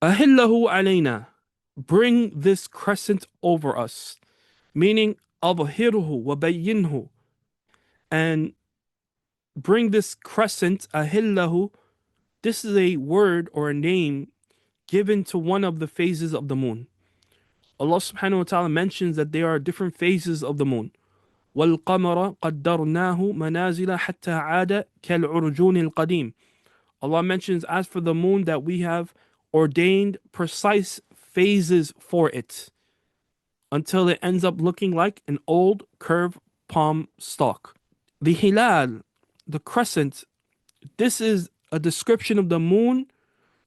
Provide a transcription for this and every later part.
Ahillahu alayna. Bring this crescent over us. Meaning, abhirhu wa bayyinhu. And bring this crescent, ahillahu. This is a word or a name given to one of the phases of the moon. Allah subhanahu wa ta'ala mentions that there are different phases of the moon. وَالْقَمَرَ قَدَّرْنَاهُ مَنَازِلَ حَتَّى عَادَ كَالْعُرْجُونِ الْقَدِيمِ. Allah mentions as for the moon that we have ordained precise phases for it until it ends up looking like an old curved palm stalk. The hilal, the crescent, this is a description of the moon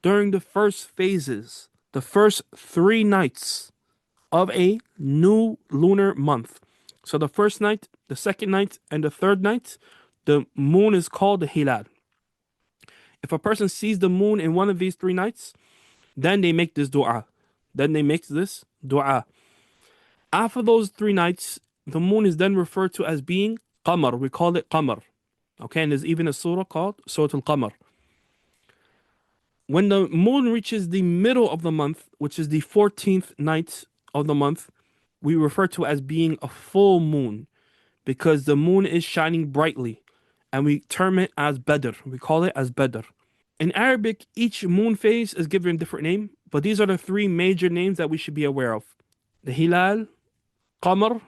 during the first phases, the first 3 nights of a new lunar month. So the first night, the second night, and the third night, the moon is called the hilal. If a person sees the moon in one of these 3 nights, then they make this dua. After those 3 nights, the moon is then referred to as being qamar. We call it qamar. Okay, and there's even a surah called Surah al-Qamar. When the moon reaches the middle of the month, which is the 14th night of the month, we refer to as being a full moon because the moon is shining brightly, and we term it as Badr. We call it as Badr. In Arabic, each moon phase is given a different name, but these are the 3 major names that we should be aware of: the Hilal, Qamar,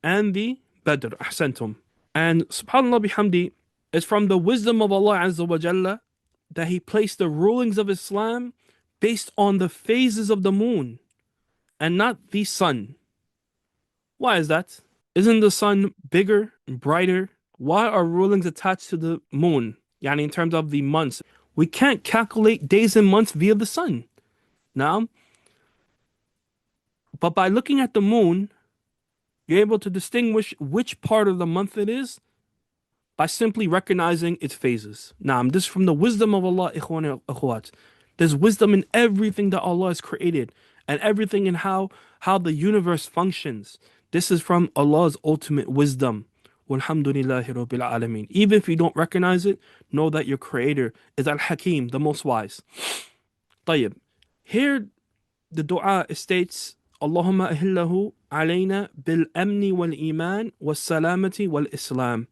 and the Badr. Ahsantum. And subhanAllah bihamdi, it's from the wisdom of Allah Azza wa Jalla that He placed the rulings of Islam based on the phases of the moon and not the sun. Why is that? Isn't the sun bigger and brighter? Why are rulings attached to the moon? Yani in terms of the months. We can't calculate days and months via the sun. Now, but by looking at the moon, you're able to distinguish which part of the month it is by simply recognizing its phases. Now, this is from the wisdom of Allah, ikhwan and akhwat. There's wisdom in everything that Allah has created and everything in how the universe functions. This is from Allah's ultimate wisdom. Walhamdulillahi Rabbil Alameen. Even if you don't recognize it, know that your creator is Al-Hakim, the most wise. طيب. Here the dua states, Allahumma ahillahu alayna bil amni wal iman was salamati wal islam.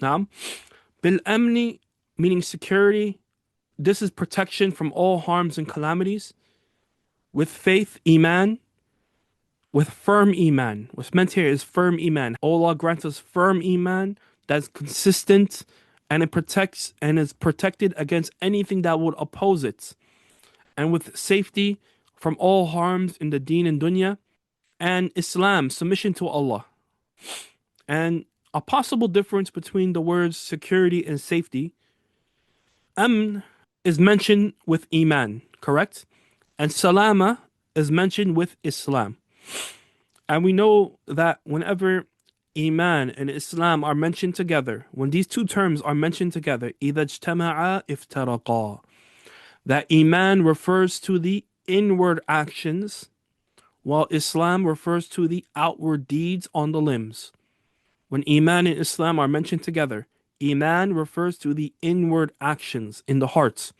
Now, bil amni meaning security. This is protection from all harms and calamities. With faith, iman. With firm iman. What's meant here is firm iman. Allah grants us firm iman that's consistent, and it protects and is protected against anything that would oppose it. And with safety from all harms in the deen and dunya. And Islam, submission to Allah. And a possible difference between the words security and safety. Amn is mentioned with iman, correct? And salama is mentioned with Islam. And we know that whenever Iman and Islam are mentioned together, when these 2 terms are mentioned together, إِذَا اجْتَمَعَا افترقا, that Iman refers to the inward actions, while Islam refers to the outward deeds on the limbs. When Iman and Islam are mentioned together, Iman refers to the inward actions in the hearts,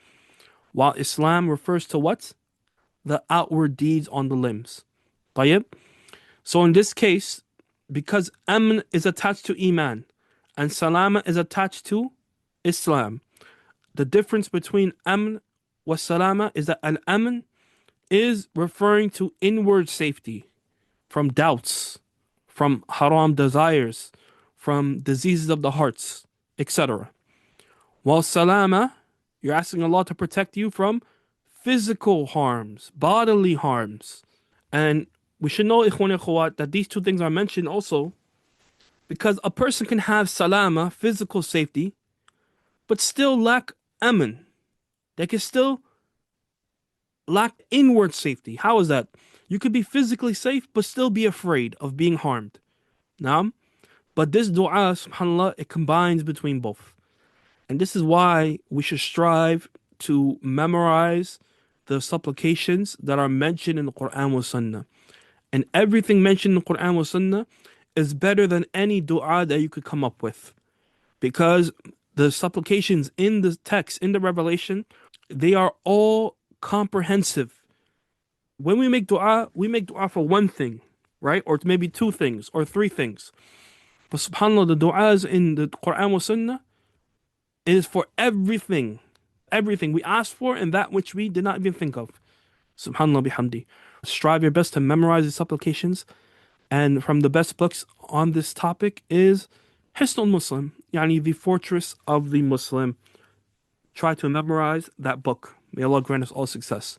while Islam refers to what? The outward deeds on the limbs. طيب? So in this case, because Amn is attached to Iman and Salama is attached to Islam, the difference between Amn wa Salama is that Al-Amn is referring to inward safety from doubts, from haram desires, from diseases of the hearts, etc. While Salama, you're asking Allah to protect you from physical harms, bodily harms. And we should know, ikhwan and akhwat, that these 2 things are mentioned also because a person can have salama, physical safety, but still lack aman. They can still lack inward safety. How is that? You could be physically safe, but still be afraid of being harmed. Now, but this dua, subhanAllah, it combines between both. And this is why we should strive to memorize the supplications that are mentioned in the Quran wa Sunnah. And everything mentioned in the Quran wa Sunnah is better than any dua that you could come up with. Because the supplications in the text, in the revelation, they are all comprehensive. When we make dua for one thing, right? Or maybe two things or three things. But subhanAllah, the du'as in the Quran wa Sunnah is for everything. Everything we asked for and that which we did not even think of. Subhanallah bihamdi. Strive your best to memorize the supplications. And from the best books on this topic is Hisnul Muslim, yani the fortress of the Muslim. Try to memorize that book. May Allah grant us all success.